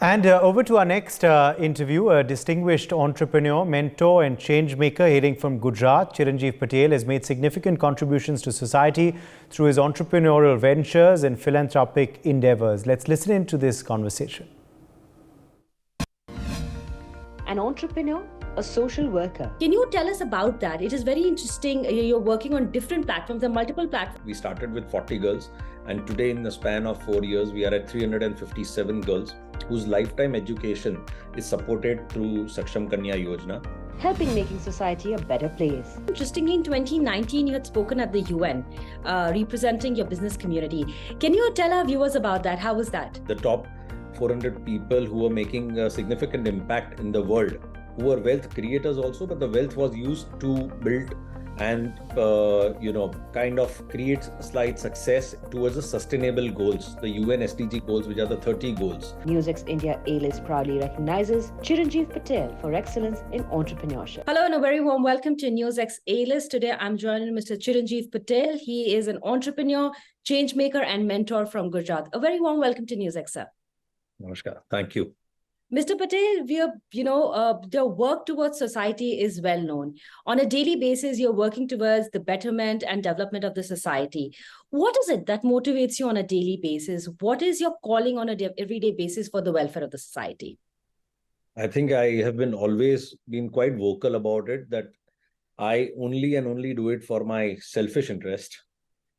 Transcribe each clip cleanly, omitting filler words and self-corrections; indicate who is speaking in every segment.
Speaker 1: And over to our next interview, a distinguished entrepreneur, mentor and change maker hailing from Gujarat, Chiranjiv Patel has made significant contributions to society through his entrepreneurial ventures and philanthropic endeavors. Let's listen into this conversation.
Speaker 2: An entrepreneur, a social worker.
Speaker 3: Can you tell us about that? It is very interesting. You're working on different platforms, there are multiple platforms.
Speaker 4: We started with 40 girls, and today in the span of 4 years, we are at 357 girls whose lifetime education is supported through Saksham Kanya Yojana,
Speaker 2: helping making society a better place.
Speaker 3: Interestingly, in 2019, you had spoken at the UN, representing your business community. Can you tell our viewers about that? How was that?
Speaker 4: The top 400 people who are making a significant impact in the world, who are wealth creators also, but the wealth was used to build and kind of create slight success towards the sustainable goals, the UN SDG goals, which are the 30 goals.
Speaker 2: NewsX India A-list proudly recognizes Chiranjiv Patel for excellence in entrepreneurship.
Speaker 3: Hello and a very warm welcome to NewsX A-list. Today I'm joining Mr. Chiranjiv Patel. He is an entrepreneur, change maker and mentor from Gujarat. A very warm welcome to NewsX, sir.
Speaker 4: Namaskar. Thank you.
Speaker 3: Mr. Patel, the work towards society is well known. On a daily basis, you're working towards the betterment and development of the society. What is it that motivates you on a daily basis? What is your calling on a everyday basis for the welfare of the society?
Speaker 4: I think I have always been quite vocal about it, that I only and only do it for my selfish interest.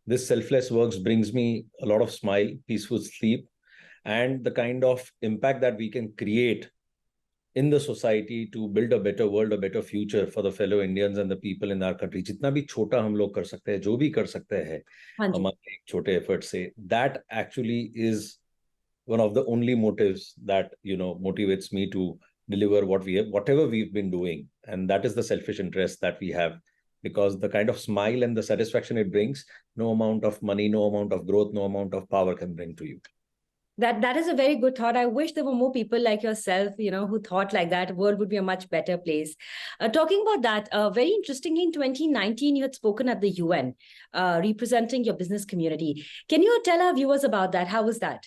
Speaker 4: This selfless work brings me a lot of smile, peaceful sleep, and the kind of impact that we can create in the society to build a better world, a better future for the fellow Indians and the people in our country. जितना भी छोटा हम लोग कर सकते हैं, जो भी कर सकते हैं हमारे एक छोटे effort से, that actually is one of the only motives that motivates me to deliver whatever we've been doing, and that is the selfish interest that we have. Because the kind of smile and the satisfaction it brings, no amount of money, no amount of growth, no amount of power can bring to you.
Speaker 3: That is a very good thought. I wish there were more people like yourself, who thought like that. The world would be a much better place. Talking about that, very interestingly, in 2019, you had spoken at the UN, representing your business community. Can you tell our viewers about that? How was that?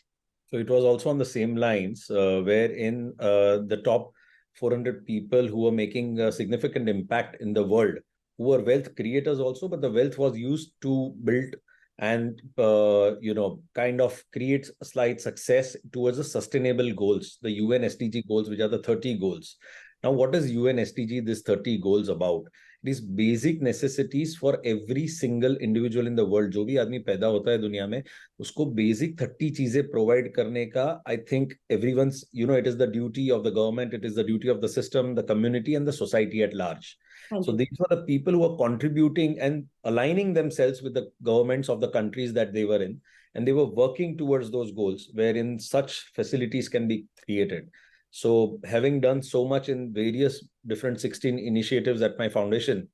Speaker 4: So it was also on the same lines, wherein the top 400 people who are making a significant impact in the world, who are wealth creators also, but the wealth was used to build and kind of create a slight success towards the sustainable goals, the UN SDG goals, which are the 30 goals. Now, what is UN SDG, this 30 goals about? It is basic necessities for every single individual in the world. जो भी आदमी पैदा होता है दुनिया में, उसको basic 30 चीजें provide करने का, I think everyone's, it is the duty of the government, it is the duty of the system, the community and the society at large. So these were the people who were contributing and aligning themselves with the governments of the countries that they were in. And they were working towards those goals, wherein such facilities can be created. So having done so much in various different 16 initiatives at my foundation,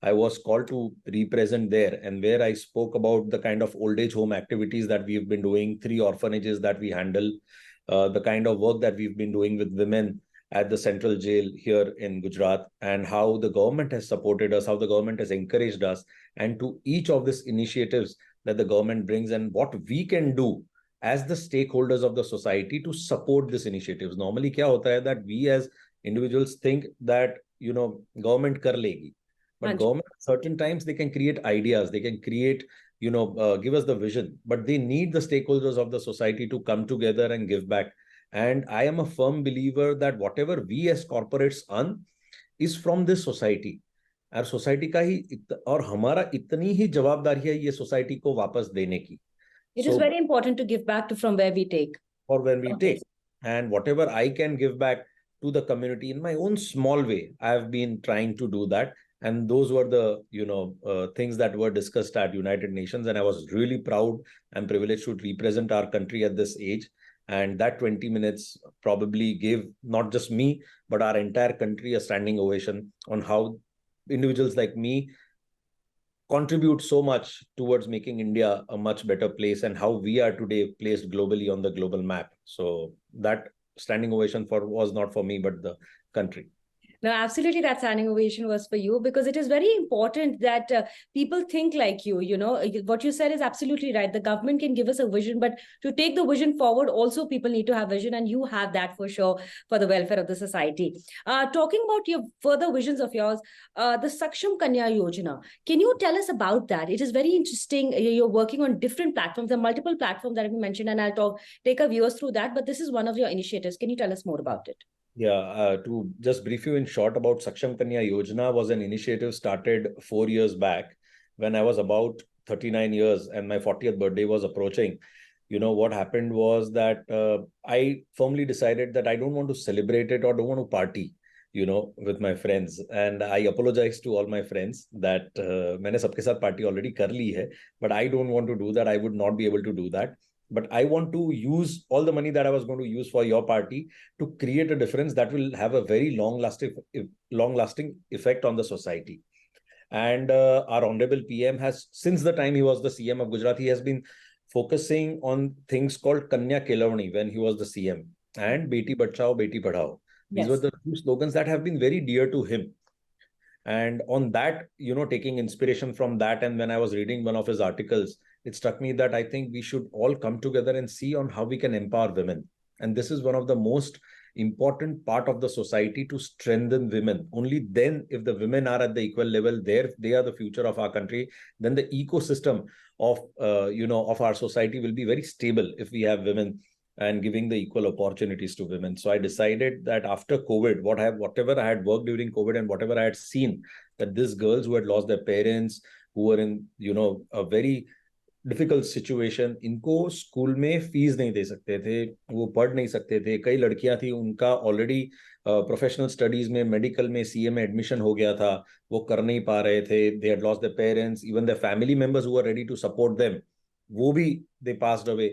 Speaker 4: I was called to represent there, and where I spoke about the kind of old age home activities that we've been doing, 3 orphanages that we handle, the kind of work that we've been doing with women at the central jail here in Gujarat, and how the government has supported us, how the government has encouraged us, and to each of these initiatives that the government brings and what we can do as the stakeholders of the society to support these initiatives. Normally, kya hota hai that we as individuals think that, government kar legi. But government, at certain times, they can create ideas, they can create, give us the vision, but they need the stakeholders of the society to come together and give back. And I am a firm believer that whatever we as corporates earn is from this society. और society का ही और हमारा इतनी ही जवाबदारी है ये society को वापस देने की.
Speaker 3: It is very important to give back from where we take.
Speaker 4: Or when we take. And whatever I can give back to the community in my own small way, I have been trying to do that. And those were the things that were discussed at United Nations. And I was really proud and privileged to represent our country at this age. And that 20 minutes probably gave not just me, but our entire country a standing ovation on how individuals like me contribute so much towards making India a much better place, and how we are today placed globally on the global map. So that standing ovation was not for me, but the country.
Speaker 3: No, absolutely. That standing ovation was for you because it is very important that people think like you. You know, what you said is absolutely right. The government can give us a vision, but to take the vision forward, also people need to have vision, and you have that for sure for the welfare of the society. Talking about your further visions of yours, the Saksham Kanya Yojana. Can you tell us about that? It is very interesting. You're working on different platforms, the multiple platforms that have been mentioned, and I'll take our viewers through that. But this is one of your initiatives. Can you tell us more about it?
Speaker 4: Yeah, to just brief you in short about Saksham Kanya Yojana was an initiative started 4 years back when I was about 39 years and my 40th birthday was approaching. You know, what happened was that I firmly decided that I don't want to celebrate it or don't want to party, with my friends. And I apologized to all my friends that मैंने सबके साथ party already कर ली है, but I don't want to do that. I would not be able to do that. But I want to use all the money that I was going to use for your party to create a difference that will have a very long-lasting effect on the society. And our honorable PM has, since the time he was the CM of Gujarat, he has been focusing on things called Kanya Kelavani when he was the CM and Beti Bachao, Beti Padhao. These were the two slogans that have been very dear to him. And on that, taking inspiration from that, and when I was reading one of his articles, it struck me that I think we should all come together and see on how we can empower women. And this is one of the most important part of the society to strengthen women. Only then, if the women are at the equal level, they are the future of our country, then the ecosystem of, of our society will be very stable if we have women and giving the equal opportunities to women. So I decided that after COVID, whatever I had worked during COVID and whatever I had seen, that these girls who had lost their parents, who were in, a very difficult situation, इनको school में fees नहीं दे सकते थे, वो पढ़ नहीं सकते थे. कई लड़कियां थी, उनका ऑलरेडी प्रोफेशनल स्टडीज में, मेडिकल में, सीए में एडमिशन हो गया था, वो कर नहीं पा रहे थे. They had lost their parents, even their family members who were ready to support them, वो भी they passed away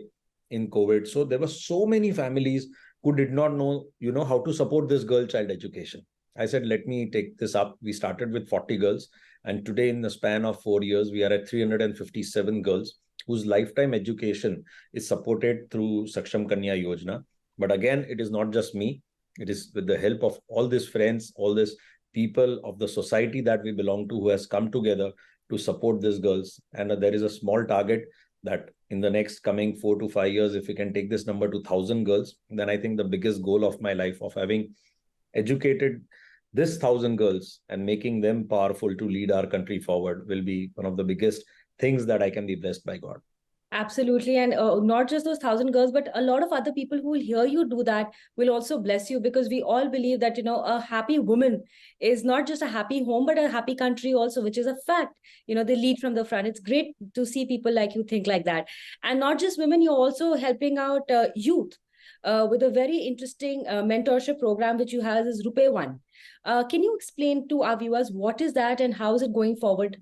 Speaker 4: in COVID. So there were so many families who did not know, how to support this girl child education. I said, let me take this up. We started with 40 girls. And today, in the span of 4 years, we are at 357 girls whose lifetime education is supported through Saksham Kanya Yojana. But again, it is not just me. It is with the help of all these friends, all these people of the society that we belong to who has come together to support these girls. And there is a small target that in the next coming 4 to 5 years, if we can take this number to 1,000 girls, then I think the biggest goal of my life of having educated this 1,000 girls and making them powerful to lead our country forward will be one of the biggest things that I can be blessed by God.
Speaker 3: Absolutely. And not just those 1,000 girls, but a lot of other people who will hear you do that will also bless you, because we all believe that, a happy woman is not just a happy home, but a happy country also, which is a fact. They lead from the front. It's great to see people like you think like that. And not just women, you're also helping out youth with a very interesting mentorship program, which you have is Rupee One. Can you explain to our viewers what is that and how is it going forward?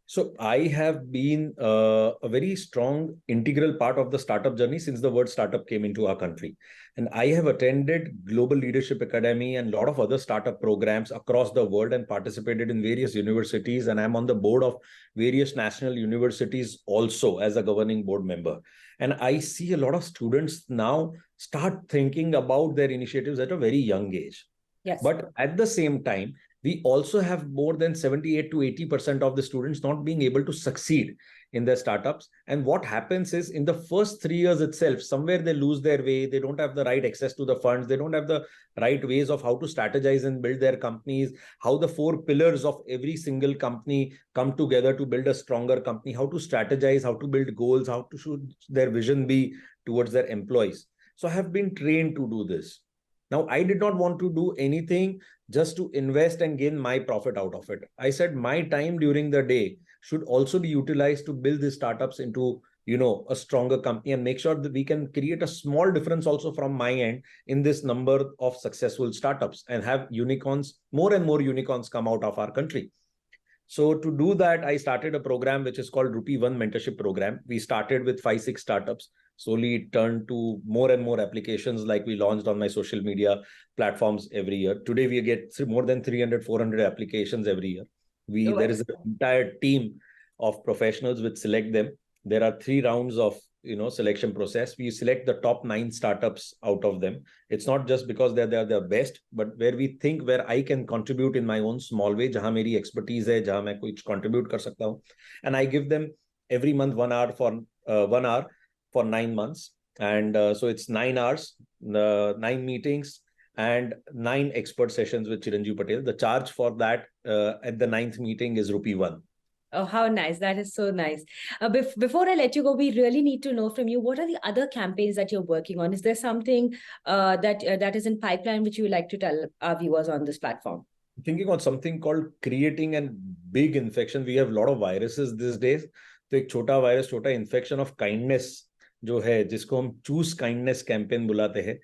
Speaker 4: So I have been a very strong integral part of the startup journey since the word startup came into our country. And I have attended Global Leadership Academy and a lot of other startup programs across the world and participated in various universities. And I'm on the board of various national universities also as a governing board member. And I see a lot of students now start thinking about their initiatives at a very young age.
Speaker 3: Yes.
Speaker 4: But at the same time, we also have more than 78 to 80% of the students not being able to succeed in their startups. And what happens is in the first 3 years itself, somewhere they lose their way. They don't have the right access to the funds. They don't have the right ways of how to strategize and build their companies, how the 4 pillars of every single company come together to build a stronger company, how to strategize, how to build goals, how to should their vision be towards their employees. So I have been trained to do this. Now, I did not want to do anything just to invest and gain my profit out of it. I said my time during the day should also be utilized to build these startups into, a stronger company and make sure that we can create a small difference also from my end in this number of successful startups and have unicorns, more and more unicorns come out of our country. So to do that, I started a program which is called Rupee One Mentorship Program. We started with 5-6 startups. Slowly it turned to more and more applications, like we launched on my social media platforms every year. Today, we get more than 300-400 applications every year. There is an entire team of professionals which select them. There are 3 rounds of selection process. We select the top 9 startups out of them. It's not just because they're the best, but where we think where I can contribute in my own small way, जहाँ मेरी expertise है, जहाँ मैं कुछ contribute कर सकता हूँ. And I give them every month 1 hour for 9 months. And so it's 9 hours, 9 meetings, and 9 expert sessions with Chiranjiv Patel. The charge for that at the 9th meeting is ₹1.
Speaker 3: Oh, how nice. That is so nice. Before I let you go, we really need to know from you, what are the other campaigns that you're working on? Is there something that is in pipeline which you would like to tell our viewers on this platform?
Speaker 4: Thinking on something called creating a big infection. We have a lot of viruses these days. तो एक छोटा virus, छोटा infection of kindness जो है, जिसको हम choose kindness campaign बुलाते हैं,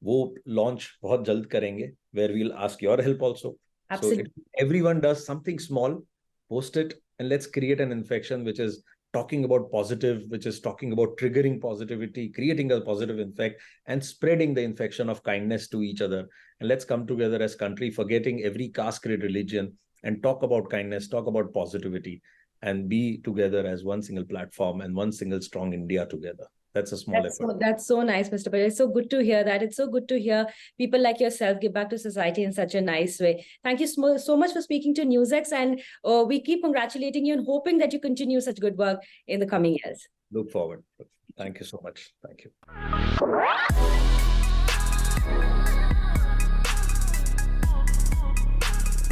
Speaker 4: वो लॉन्च बहुत जल्द करेंगे, where we'll ask your help also.
Speaker 3: Absolutely.
Speaker 4: So everyone does something small, post it, and let's create an infection which is talking about positive, which is talking about triggering positivity, creating a positive infect, and spreading the infection of kindness to each other. And let's come together as country, forgetting every caste, creed, religion, and talk about kindness, talk about positivity, and be together as one single platform and one single strong India together. That's a small effort.
Speaker 3: That's so nice, Mr. Patel. It's so good to hear that. It's so good to hear people like yourself give back to society in such a nice way. Thank you so much for speaking to NewsX, and we keep congratulating you and hoping that you continue such good work in the coming years.
Speaker 4: Look forward. Thank you so much. Thank you.